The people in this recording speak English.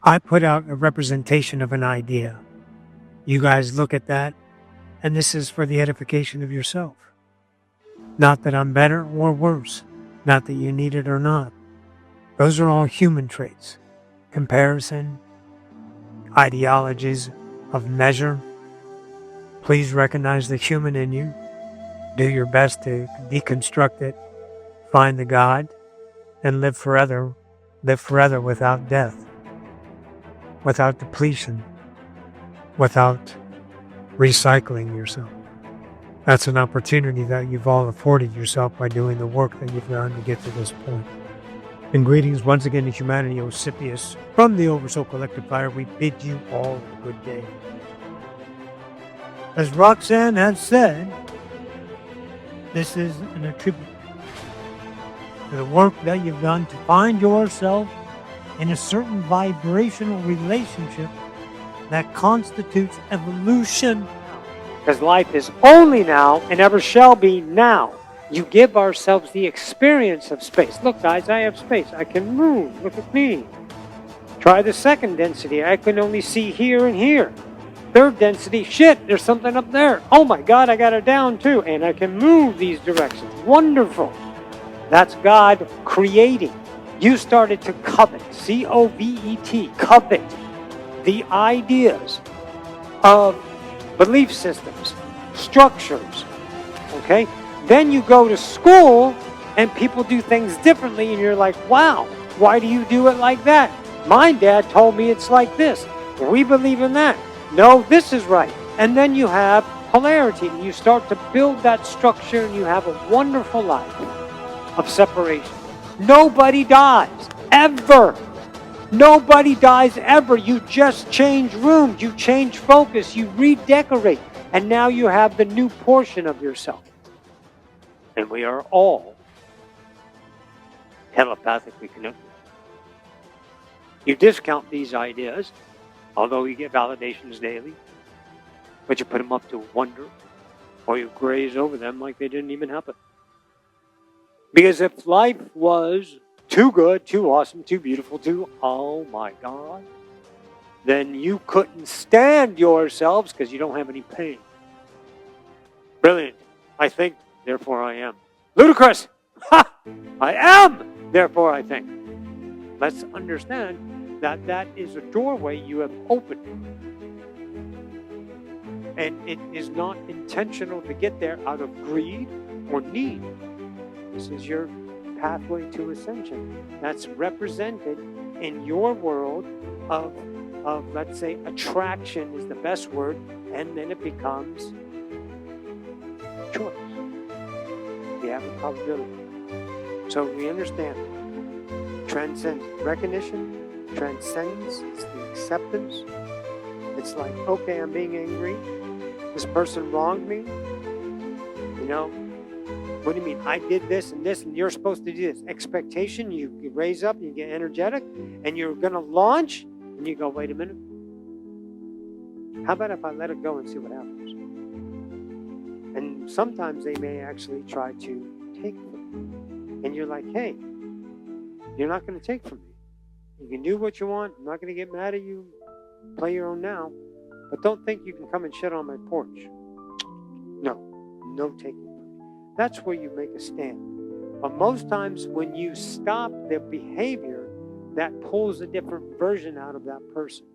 I put out a representation of an idea. You guys look at that, and this is for the edification of yourself. Not that I'm better or worse, not that you need it or not. Those are all human traits. Comparison, ideologies of measure. Please recognize the human in you. Do your best to deconstruct it, find the God, and live forever without death, without depletion, without recycling yourself. That's an opportunity that you've all afforded yourself by doing the work that you've done to get to this point. And greetings once again to humanity, Osipius. From the Oversoul Collective Fire, we bid you all a good day. As Roxanne has said, this is an attribute to the work that you've done to find yourself in a certain vibrational relationship that constitutes evolution. Because life is only now and ever shall be now. You give ourselves the experience of space. Look, guys, I have space. I can move. Look at me. Try the second density. I can only see here and here. Third density, shit, there's something up there. Oh my God, I got it down too. And I can move these directions. Wonderful. That's God creating. You started to covet, C-O-V-E-T, covet the ideas of belief systems, structures, okay? Then you go to school and people do things differently and you're like, wow, why do you do it like that? My dad told me it's like this. We believe in that. No, this is right. And then you have polarity and you start to build that structure and you have a wonderful life of separation. Nobody dies, ever. Nobody dies ever. You just change rooms, you change focus, you redecorate, and now you have the new portion of yourself. And we are all telepathically connected. You discount these ideas, although you get validations daily, but you put them up to wonder, or you graze over them like they didn't even happen. Because if life was too good, too awesome, too beautiful, too, oh my God, then you couldn't stand yourselves because you don't have any pain. Brilliant. I think, therefore I am. Ludicrous. Ha! I am, therefore I think. Let's understand that that is a doorway you have opened. And it is not intentional to get there out of greed or need. This is your pathway to ascension. That's represented in your world of let's say, attraction is the best word, and then it becomes choice. You have a probability. So we understand. Transcends recognition, transcends, it's the acceptance. It's like, okay, I'm being angry. This person wronged me. You know, what do you mean? I did this, and you're supposed to do this. Expectation, you raise up, you get energetic, and you're going to launch, and you go, wait a minute. How about if I let it go and see what happens? And sometimes they may actually try to take from you. And you're like, hey, you're not going to take from me. You can do what you want. I'm not going to get mad at you. Play your own now. But don't think you can come and shit on my porch. No taking. That's where you make a stand. But most times when you stop the behavior, that pulls a different version out of that person.